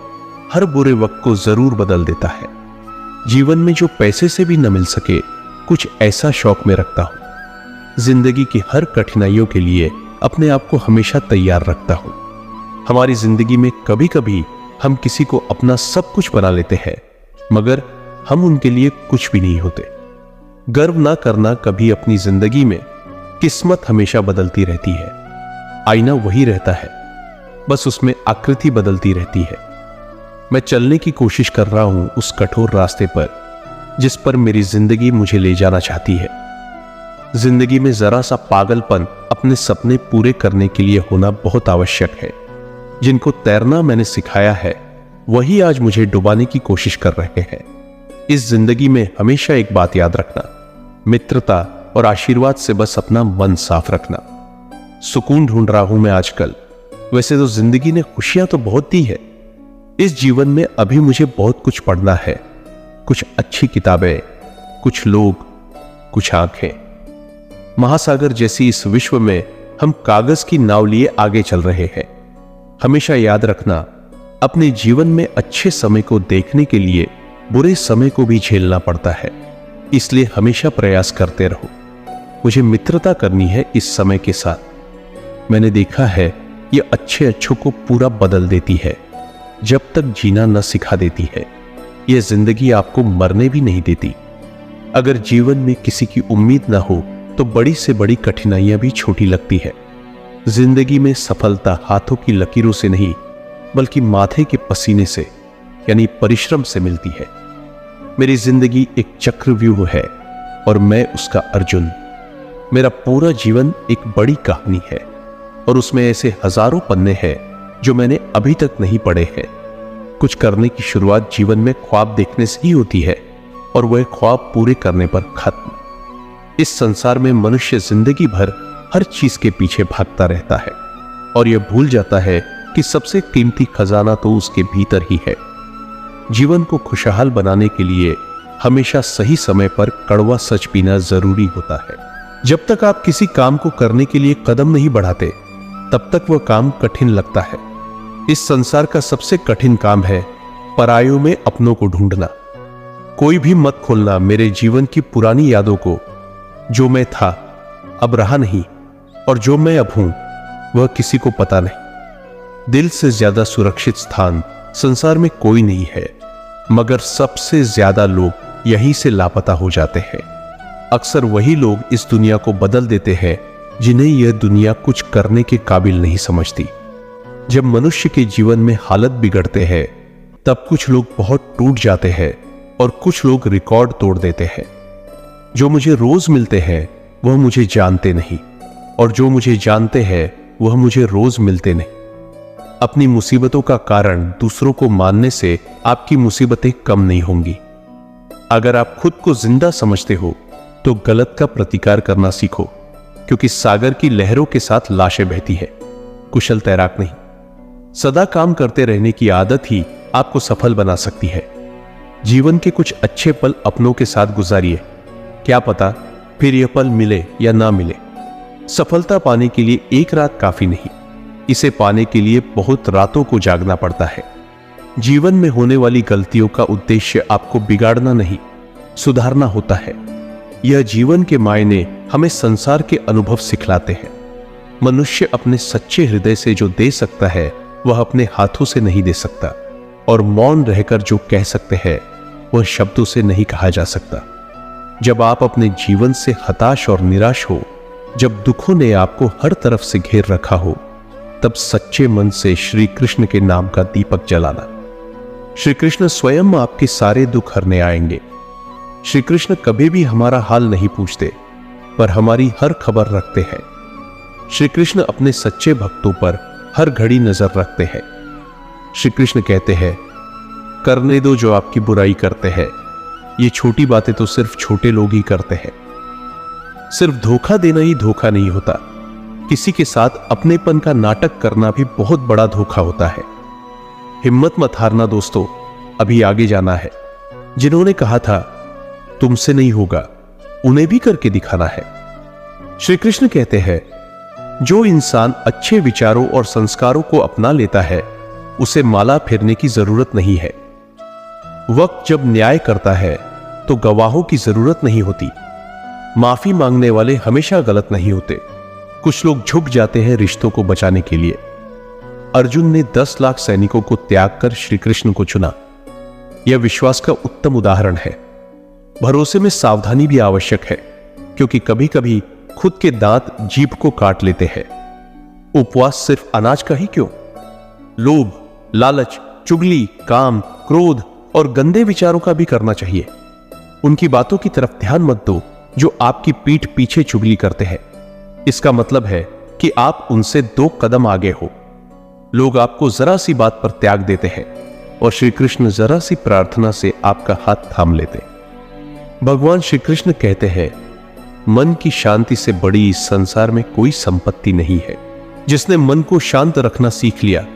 हर बुरे वक्त को जरूर बदल देता है। जीवन में जो पैसे से भी न मिल सके, कुछ ऐसा शौक में रखता हूं। जिंदगी की हर कठिनाइयों के लिए अपने आप को हमेशा तैयार रखता हूं। हमारी जिंदगी में कभी कभी हम किसी को अपना सब कुछ बना लेते हैं, मगर हम उनके लिए कुछ भी नहीं होते। गर्व ना करना कभी अपनी जिंदगी में, किस्मत हमेशा बदलती रहती है। आईना वही रहता है, बस उसमें आकृति बदलती रहती है। मैं चलने की कोशिश कर रहा हूं उस कठोर रास्ते पर जिस पर मेरी जिंदगी मुझे ले जाना चाहती है। जिंदगी में जरा सा पागलपन अपने सपने पूरे करने के लिए होना बहुत आवश्यक है। जिनको तैरना मैंने सिखाया है, वही आज मुझे डुबाने की कोशिश कर रहे हैं। इस जिंदगी में हमेशा एक बात याद रखना, मित्रता और आशीर्वाद से बस अपना मन साफ रखना। सुकून ढूंढ रहा हूं मैं आजकल। वैसे तो जिंदगी ने खुशियां तो बहुत दी है। इस जीवन में अभी मुझे बहुत कुछ पढ़ना है, कुछ अच्छी किताबें, कुछ लोग, कुछ आंखें। महासागर जैसी इस विश्व में हम कागज की नाव लिए आगे चल रहे हैं। हमेशा याद रखना, अपने जीवन में अच्छे समय को देखने के लिए बुरे समय को भी झेलना पड़ता है। इसलिए हमेशा प्रयास करते रहो। मुझे मित्रता करनी है इस समय के साथ। मैंने देखा है ये अच्छे अच्छों को पूरा बदल देती है, जब तक जीना न सिखा देती है। यह जिंदगी आपको मरने भी नहीं देती। अगर जीवन में किसी की उम्मीद ना हो तो बड़ी से बड़ी कठिनाइयां भी छोटी लगती है। जिंदगी में सफलता हाथों की लकीरों से नहीं बल्कि माथे के पसीने से यानी परिश्रम से मिलती है। मेरी जिंदगी एक चक्रव्यूह है और मैं उसका अर्जुन। मेरा पूरा जीवन एक बड़ी कहानी है और उसमें ऐसे हजारों पन्ने हैं जो मैंने अभी तक नहीं पढ़े हैं। कुछ करने की शुरुआत जीवन में ख्वाब देखने से ही होती है और वह ख्वाब पूरे करने पर खत्म। इस संसार में मनुष्य जिंदगी भर हर चीज के पीछे भागता रहता है और यह भूल जाता है कि सबसे कीमती खजाना तो उसके भीतर ही है। जीवन को खुशहाल बनाने के लिए हमेशा सही समय पर कड़वा सच पीना जरूरी होता है। जब तक आप किसी काम को करने के लिए कदम नहीं बढ़ाते, तब तक वह काम कठिन लगता है। इस संसार का सबसे कठिन काम है परायों में अपनों को ढूंढना। कोई भी मत खोलना मेरे जीवन की पुरानी यादों को। जो मैं था अब रहा नहीं, और जो मैं अब हूं वह किसी को पता नहीं। दिल से ज्यादा सुरक्षित स्थान संसार में कोई नहीं है, मगर सबसे ज्यादा लोग यहीं से लापता हो जाते हैं। अक्सर वही लोग इस दुनिया को बदल देते हैं जिन्हें यह दुनिया कुछ करने के काबिल नहीं समझती। जब मनुष्य के जीवन में हालत बिगड़ते हैं, तब कुछ लोग बहुत टूट जाते हैं और कुछ लोग रिकॉर्ड तोड़ देते हैं। जो मुझे रोज मिलते हैं वह मुझे जानते नहीं, और जो मुझे जानते हैं वह मुझे रोज मिलते नहीं। अपनी मुसीबतों का कारण दूसरों को मानने से आपकी मुसीबतें कम नहीं होंगी। अगर आप खुद को जिंदा समझते हो तो गलत का प्रतिकार करना सीखो, क्योंकि सागर की लहरों के साथ लाशें बहती है, कुशल तैराक नहीं। सदा काम करते रहने की आदत ही आपको सफल बना सकती है। जीवन के कुछ अच्छे पल अपनों के साथ गुजारिए, क्या पता फिर यह पल मिले या ना मिले। सफलता पाने के लिए एक रात काफी नहीं, इसे पाने के लिए बहुत रातों को जागना पड़ता है। जीवन में होने वाली गलतियों का उद्देश्य आपको बिगाड़ना नहीं, सुधारना होता है। यह जीवन के मायने हमें संसार के अनुभव सिखलाते हैं। मनुष्य अपने सच्चे हृदय से जो दे सकता है वह अपने हाथों से नहीं दे सकता, और मौन रहकर जो कह सकते हैं वह शब्दों से नहीं कहा जा सकता। जब आप अपने जीवन से हताश और निराश हो, जब दुखों ने आपको हर तरफ से घेर रखा हो, तब सच्चे मन से श्री कृष्ण के नाम का दीपक जलाना। श्री कृष्ण स्वयं आपके सारे दुख हरने आएंगे। श्री कृष्ण कभी भी हमारा हाल नहीं पूछते, पर हमारी हर खबर रखते हैं। श्री कृष्ण अपने सच्चे भक्तों पर हर घड़ी नजर रखते हैं। श्री कृष्ण कहते हैं, करने दो जो आपकी बुराई करते हैं, ये छोटी बातें तो सिर्फ छोटे लोग ही करते हैं। सिर्फ धोखा देना ही धोखा नहीं होता, किसी के साथ अपनेपन का नाटक करना भी बहुत बड़ा धोखा होता है। हिम्मत मत हारना दोस्तों, अभी आगे जाना है। जिन्होंने कहा था तुमसे नहीं होगा, उन्हें भी करके दिखाना है। श्री कृष्ण कहते हैं, जो इंसान अच्छे विचारों और संस्कारों को अपना लेता है उसे माला फेरने की जरूरत नहीं है। वक्त जब न्याय करता है तो गवाहों की जरूरत नहीं होती। माफी मांगने वाले हमेशा गलत नहीं होते। कुछ लोग झुक जाते हैं रिश्तों को बचाने के लिए। अर्जुन ने 10 लाख सैनिकों को त्याग कर श्री कृष्ण को चुना। यह विश्वास का उत्तम उदाहरण है। भरोसे में सावधानी भी आवश्यक है, क्योंकि कभी कभी खुद के दांत जीभ को काट लेते हैं। उपवास सिर्फ अनाज का ही क्यों, लोभ, लालच, चुगली, काम, क्रोध और गंदे विचारों का भी करना चाहिए। उनकी बातों की तरफ ध्यान मत दो जो आपकी पीठ पीछे चुगली करते हैं। इसका मतलब है कि आप उनसे 2 कदम आगे हो। लोग आपको जरा सी बात पर त्याग देते हैं और श्री कृष्ण जरा सी प्रार्थना से आपका हाथ थाम लेते। भगवान श्री कृष्ण कहते हैं, मन की शांति से बड़ी इस संसार में कोई संपत्ति नहीं है। जिसने मन को शांत रखना सीख लिया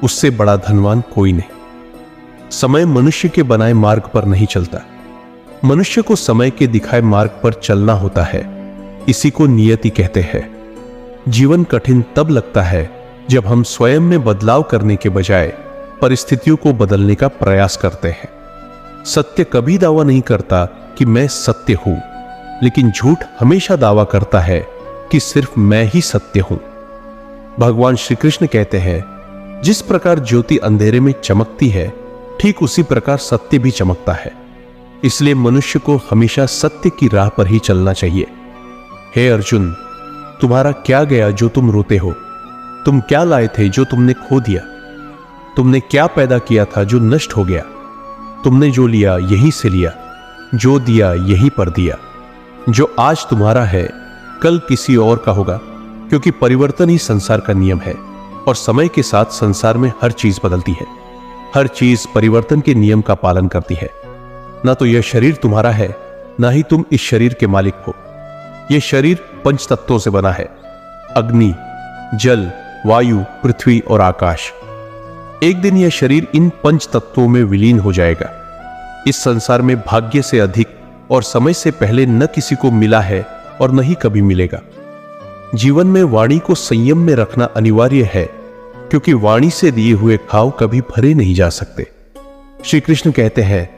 उससे बड़ा धनवान कोई नहीं। समय मनुष्य के बनाए मार्ग पर नहीं चलता, मनुष्य को समय के दिखाए मार्ग पर चलना होता है। इसी को नियति कहते हैं। जीवन कठिन तब लगता है जब हम स्वयं में बदलाव करने के बजाय परिस्थितियों को बदलने का प्रयास करते हैं। सत्य कभी दावा नहीं करता कि मैं सत्य हूं, लेकिन झूठ हमेशा दावा करता है कि सिर्फ मैं ही सत्य हूं। भगवान श्री कृष्ण कहते हैं, जिस प्रकार ज्योति अंधेरे में चमकती है, ठीक उसी प्रकार सत्य भी चमकता है। इसलिए मनुष्य को हमेशा सत्य की राह पर ही चलना चाहिए। हे अर्जुन, तुम्हारा क्या गया जो तुम रोते हो? तुम क्या लाए थे जो तुमने खो दिया? तुमने क्या पैदा किया था जो नष्ट हो गया? तुमने जो लिया यहीं से लिया, जो दिया यहीं पर दिया। जो आज तुम्हारा है कल किसी और का होगा, क्योंकि परिवर्तन ही संसार का नियम है और समय के साथ संसार में हर चीज बदलती है। हर चीज परिवर्तन के नियम का पालन करती है। ना तो यह शरीर तुम्हारा है, ना ही तुम इस शरीर के मालिक हो। यह शरीर 5 तत्वों से बना है, अग्नि, जल, वायु, पृथ्वी और आकाश। एक दिन यह शरीर इन 5 तत्वों में विलीन हो जाएगा। इस संसार में भाग्य से अधिक और समय से पहले न किसी को मिला है और न ही कभी मिलेगा। जीवन में वाणी को संयम में रखना अनिवार्य है, क्योंकि वाणी से दिए हुए घाव कभी भरे नहीं जा सकते। श्री कृष्ण कहते हैं,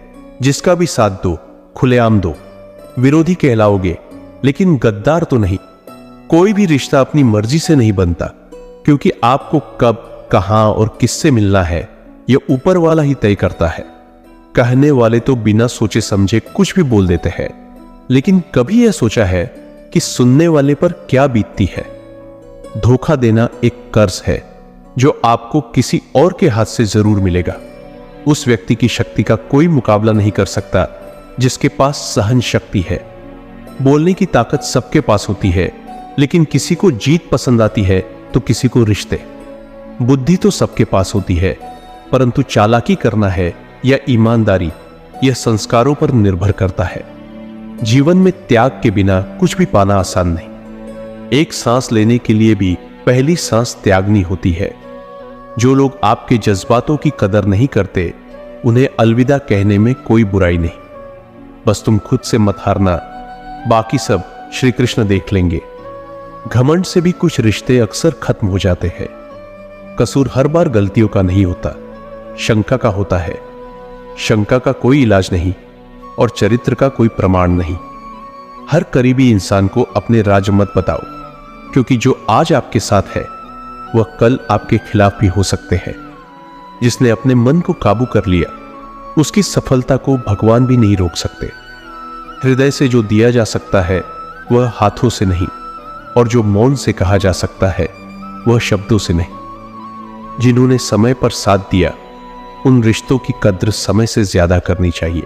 जिसका भी साथ दो, खुलेआम दो। विरोधी कहलाओगे, लेकिन गद्दार तो नहीं। कोई भी रिश्ता अपनी मर्जी से नहीं बनता, क्योंकि आपको कब, कहां और किससे मिलना है यह ऊपर वाला ही तय करता है। कहने वाले तो बिना सोचे समझे कुछ भी बोल देते हैं, लेकिन कभी यह सोचा है कि सुनने वाले पर क्या बीतती है? धोखा देना एक कर्ज है जो आपको किसी और के हाथ से जरूर मिलेगा। उस व्यक्ति की शक्ति का कोई मुकाबला नहीं कर सकता जिसके पास सहन शक्ति है। बोलने की ताकत सबके पास होती है, लेकिन किसी को जीत पसंद आती है तो किसी को रिश्ते। बुद्धि तो सबके पास होती है, परंतु चालाकी करना है या ईमानदारी, यह संस्कारों पर निर्भर करता है। जीवन में त्याग के बिना कुछ भी पाना आसान नहीं। एक सांस लेने के लिए भी पहली सांस त्यागनी होती है। जो लोग आपके जज्बातों की कदर नहीं करते, उन्हें अलविदा कहने में कोई बुराई नहीं। बस तुम खुद से मत हारना, बाकी सब श्री कृष्ण देख लेंगे। घमंड से भी कुछ रिश्ते अक्सर खत्म हो जाते हैं। कसूर हर बार गलतियों का नहीं होता, शंका का होता है। शंका का कोई इलाज नहीं और चरित्र का कोई प्रमाण नहीं। हर करीबी इंसान को अपने राज मत बताओ, क्योंकि जो आज आपके साथ है वह कल आपके खिलाफ भी हो सकते हैं। जिसने अपने मन को काबू कर लिया, उसकी सफलता को भगवान भी नहीं रोक सकते। हृदय से जो दिया जा सकता है वह हाथों से नहीं, और जो मौन से कहा जा सकता है वह शब्दों से नहीं। जिन्होंने समय पर साथ दिया, उन रिश्तों की कद्र समय से ज्यादा करनी चाहिए।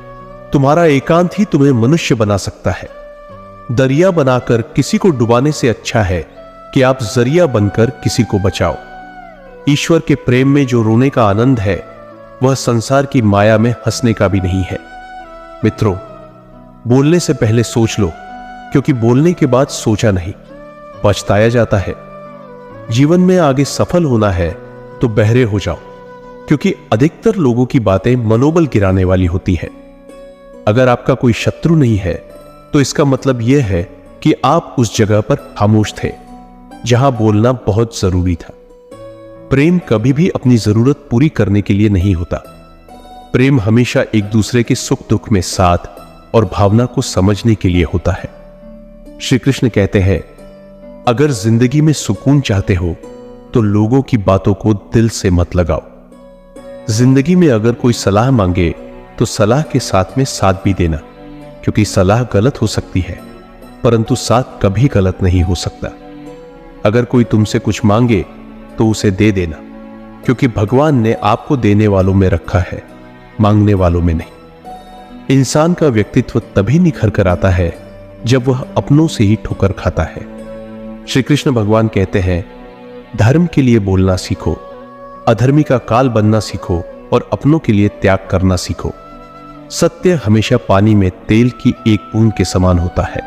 तुम्हारा एकांत ही तुम्हें मनुष्य बना सकता है। दरिया बनाकर किसी को डुबाने से अच्छा है कि आप जरिया बनकर किसी को बचाओ। ईश्वर के प्रेम में जो रोने का आनंद है, वह संसार की माया में हंसने का भी नहीं है। मित्रों, बोलने से पहले सोच लो, क्योंकि बोलने के बाद सोचा नहीं, पछताया जाता है। जीवन में आगे सफल होना है तो बहरे हो जाओ, क्योंकि अधिकतर लोगों की बातें मनोबल गिराने वाली होती है। अगर आपका कोई शत्रु नहीं है, तो इसका मतलब यह है कि आप उस जगह पर खामोश थे जहां बोलना बहुत जरूरी था। प्रेम कभी भी अपनी जरूरत पूरी करने के लिए नहीं होता। प्रेम हमेशा एक दूसरे के सुख दुख में साथ और भावना को समझने के लिए होता है। श्री कृष्ण कहते हैं, अगर जिंदगी में सुकून चाहते हो तो लोगों की बातों को दिल से मत लगाओ। जिंदगी में अगर कोई सलाह मांगे तो सलाह के साथ में साथ भी देना, क्योंकि सलाह गलत हो सकती है, परंतु साथ कभी गलत नहीं हो सकता। अगर कोई तुमसे कुछ मांगे तो उसे दे देना, क्योंकि भगवान ने आपको देने वालों में रखा है, मांगने वालों में नहीं। इंसान का व्यक्तित्व तभी निखर कर आता है जब वह अपनों से ही ठोकर खाता है। श्री कृष्ण भगवान कहते हैं, धर्म के लिए बोलना सीखो, अधर्मी का काल बनना सीखो और अपनों के लिए त्याग करना सीखो। सत्य हमेशा पानी में तेल की एक बूंद के समान होता है।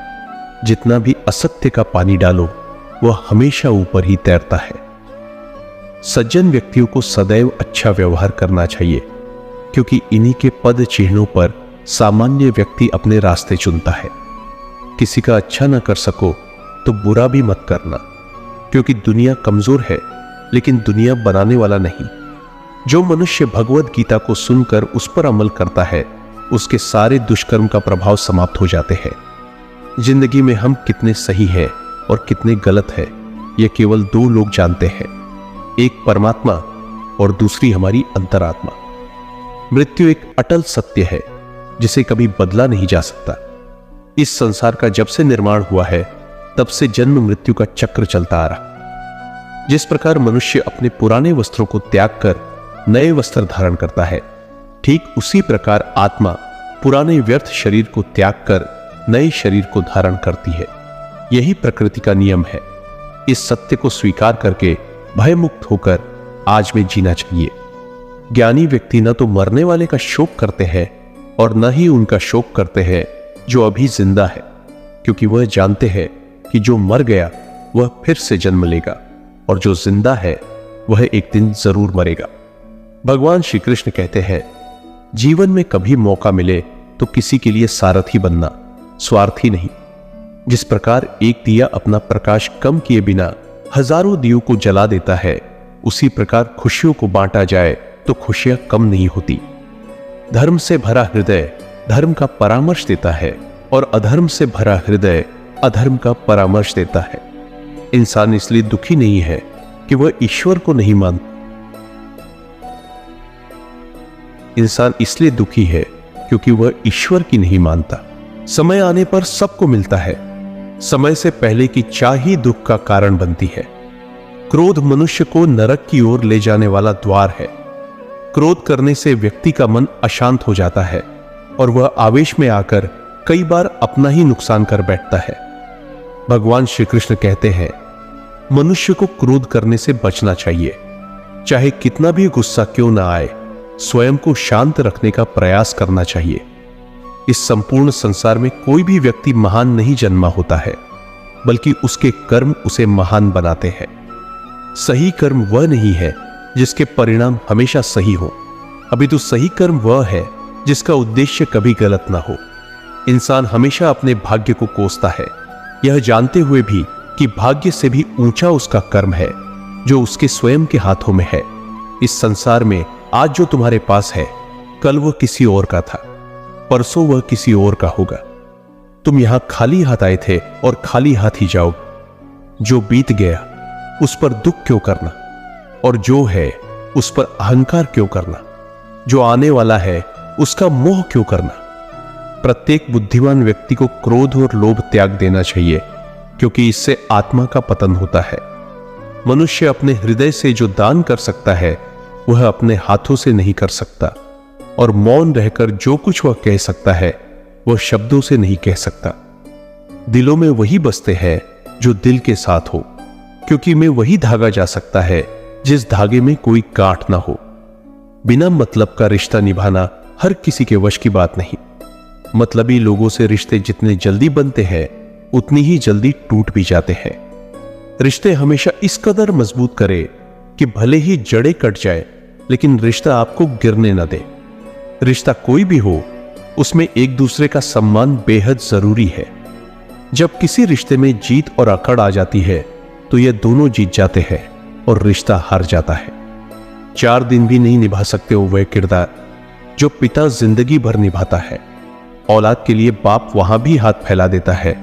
जितना भी असत्य का पानी डालो, वह हमेशा ऊपर ही तैरता है। सज्जन व्यक्तियों को सदैव अच्छा व्यवहार करना चाहिए, क्योंकि इन्हीं के पद चिन्हों पर सामान्य व्यक्ति अपने रास्ते चुनता है। किसी का अच्छा न कर सको तो बुरा भी मत करना, क्योंकि दुनिया कमजोर है, लेकिन दुनिया बनाने वाला नहीं। जो मनुष्य भगवद गीता को सुनकर उस पर अमल करता है, उसके सारे दुष्कर्म का प्रभाव समाप्त हो जाते हैं। जिंदगी में हम कितने सही हैं और कितने गलत हैं, यह केवल दो लोग जानते हैं, एक परमात्मा और दूसरी हमारी अंतरात्मा। मृत्यु एक अटल सत्य है जिसे कभी बदला नहीं जा सकता। इस संसार का जब से निर्माण हुआ है, तब से जन्म मृत्यु का चक्र चलता आ रहा। जिस प्रकार मनुष्य अपने पुराने वस्त्रों को त्याग कर नए वस्त्र धारण करता है, ठीक उसी प्रकार आत्मा पुराने व्यर्थ शरीर को त्याग कर नए शरीर को धारण करती है। यही प्रकृति का नियम है। इस सत्य को स्वीकार करके भयमुक्त होकर आज में जीना चाहिए। ज्ञानी व्यक्ति न तो मरने वाले का शोक करते हैं और न ही उनका शोक करते हैं जो अभी जिंदा है, क्योंकि वह जानते हैं कि जो मर गया वह फिर से जन्म लेगा और जो जिंदा है वह एक दिन जरूर मरेगा। भगवान श्री कृष्ण कहते हैं, जीवन में कभी मौका मिले तो किसी के लिए सारथी बनना, स्वार्थी नहीं। जिस प्रकार एक दिया अपना प्रकाश कम किए बिना हजारों दियों को जला देता है, उसी प्रकार खुशियों को बांटा जाए तो खुशियां कम नहीं होती। धर्म से भरा हृदय धर्म का परामर्श देता है और अधर्म से भरा हृदय अधर्म का परामर्श देता है। इंसान इसलिए दुखी नहीं है कि वह ईश्वर को नहीं मानता। इंसान इसलिए दुखी है क्योंकि वह ईश्वर की नहीं मानता। समय आने पर सबको मिलता है। समय से पहले की चाह ही दुख का कारण बनती है। क्रोध मनुष्य को नरक की ओर ले जाने वाला द्वार है। क्रोध करने से व्यक्ति का मन अशांत हो जाता है और वह आवेश में आकर कई बार अपना ही नुकसान कर बैठता है। भगवान श्री कृष्ण कहते हैं, मनुष्य को क्रोध करने से बचना चाहिए। चाहे कितना भी गुस्सा क्यों ना आए, स्वयं को शांत रखने का प्रयास करना चाहिए। इस संपूर्ण संसार में कोई भी व्यक्ति महान नहीं जन्मा होता है, बल्कि उसके कर्म उसे महान बनाते हैं। सही कर्म वह नहीं है जिसके परिणाम हमेशा सही हो, अपितु सही कर्म वह है जिसका उद्देश्य कभी गलत ना हो। इंसान हमेशा अपने भाग्य को कोसता है, यह जानते हुए भी कि भाग्य से भी ऊंचा उसका कर्म है जो उसके स्वयं के हाथों में है। इस संसार में आज जो तुम्हारे पास है, कल वह किसी और का था, परसों वह किसी और का होगा। तुम यहां खाली हाथ आए थे और खाली हाथ ही जाओगे। जो बीत गया उस पर दुख क्यों करना, और जो है उस पर अहंकार क्यों करना। जो आने वाला है उसका मोह क्यों करना। प्रत्येक बुद्धिमान व्यक्ति को क्रोध और लोभ त्याग देना चाहिए, क्योंकि इससे आत्मा का पतन होता है। मनुष्य अपने हृदय से जो दान कर सकता है वह अपने हाथों से नहीं कर सकता, और मौन रहकर जो कुछ वह कह सकता है वह शब्दों से नहीं कह सकता। दिलों में वही बसते हैं जो दिल के साथ हो, क्योंकि में वही धागा जा सकता है जिस धागे में कोई गांठ ना हो। बिना मतलब का रिश्ता निभाना हर किसी के वश की बात नहीं। मतलबी लोगों से रिश्ते जितने जल्दी बनते हैं उतनी ही जल्दी टूट भी जाते हैं। रिश्ते हमेशा इस कदर मजबूत करे कि भले ही जड़ें कट जाए, लेकिन रिश्ता आपको गिरने न दे। रिश्ता कोई भी हो, उसमें एक दूसरे का सम्मान बेहद जरूरी है। जब किसी रिश्ते में जीत और अकड़ आ जाती है तो ये दोनों जीत जाते हैं और रिश्ता हार जाता है। 4 दिन भी नहीं निभा सकते हो वह किरदार जो पिता जिंदगी भर निभाता है। औलाद के लिए बाप वहां भी हाथ फैला देता है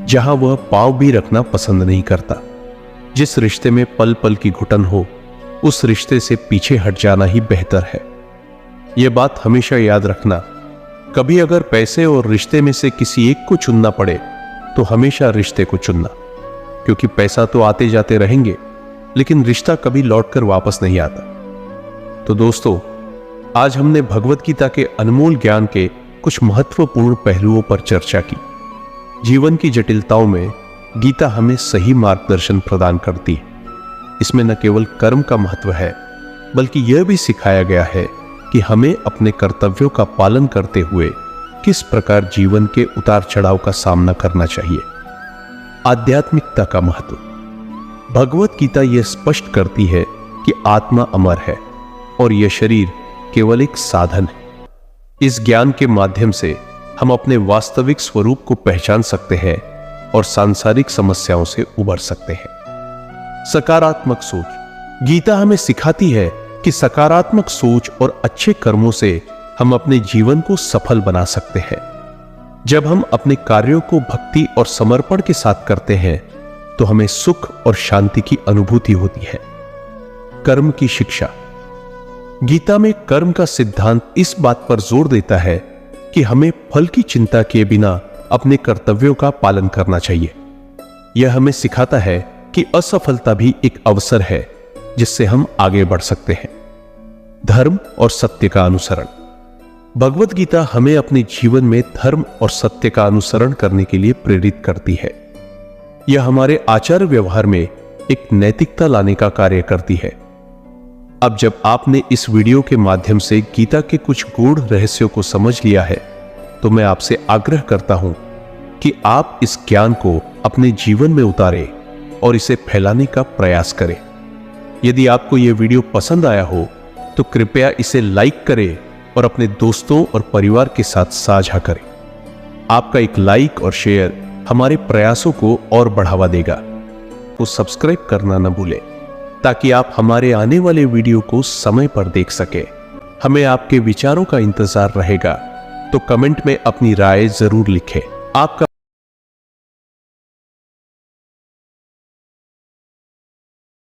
जहां वह पांव भी रखना पसंद नहीं करता। जिस रिश्ते में पल पल की घुटन हो, उस रिश्ते से पीछे हट जाना ही बेहतर है। यह बात हमेशा याद रखना। कभी अगर पैसे और रिश्ते में से किसी एक को चुनना पड़े तो हमेशा रिश्ते को चुनना, क्योंकि पैसा तो आते जाते रहेंगे, लेकिन रिश्ता कभी लौटकर वापस नहीं आता। तो दोस्तों, आज हमने भगवत गीता के अनमोल ज्ञान के कुछ महत्वपूर्ण पहलुओं पर चर्चा की। जीवन की जटिलताओं में गीता हमें सही मार्गदर्शन प्रदान करती है। इसमें न केवल कर्म का महत्व है, बल्कि यह भी सिखाया गया है कि हमें अपने कर्तव्यों का पालन करते हुए किस प्रकार जीवन के उतार चढ़ाव का सामना करना चाहिए। आध्यात्मिकता का महत्व। भगवत गीता यह स्पष्ट करती है कि आत्मा अमर है और यह शरीर केवल एक साधन है। इस ज्ञान के माध्यम से हम अपने वास्तविक स्वरूप को पहचान सकते हैं और सांसारिक समस्याओं से उबर सकते हैं। सकारात्मक सोच। गीता हमें सिखाती है कि सकारात्मक सोच और अच्छे कर्मों से हम अपने जीवन को सफल बना सकते हैं। जब हम अपने कार्यों को भक्ति और समर्पण के साथ करते हैं तो हमें सुख और शांति की अनुभूति होती है। कर्म की शिक्षा। गीता में कर्म का सिद्धांत इस बात पर जोर देता है कि हमें फल की चिंता किए बिना अपने कर्तव्यों का पालन करना चाहिए। यह हमें सिखाता है कि असफलता भी एक अवसर है जिससे हम आगे बढ़ सकते हैं। धर्म और सत्य का अनुसरण। भगवत गीता हमें अपने जीवन में धर्म और सत्य का अनुसरण करने के लिए प्रेरित करती है। यह हमारे आचार व्यवहार में एक नैतिकता लाने का कार्य करती है। अब जब आपने इस वीडियो के माध्यम से गीता के कुछ गूढ़ रहस्यों को समझ लिया है, तो मैं आपसे आग्रह करता हूं कि आप इस ज्ञान को अपने जीवन में उतारें और इसे फैलाने का प्रयास करें। यदि आपको यह वीडियो पसंद आया हो तो कृपया इसे लाइक करें और अपने दोस्तों और परिवार के साथ साझा करें। आपका एक लाइक और शेयर हमारे प्रयासों को और बढ़ावा देगा। तो सब्सक्राइब करना न भूलें ताकि आप हमारे आने वाले वीडियो को समय पर देख सके। हमें आपके विचारों का इंतजार रहेगा, तो कमेंट में अपनी राय जरूर लिखें। आपका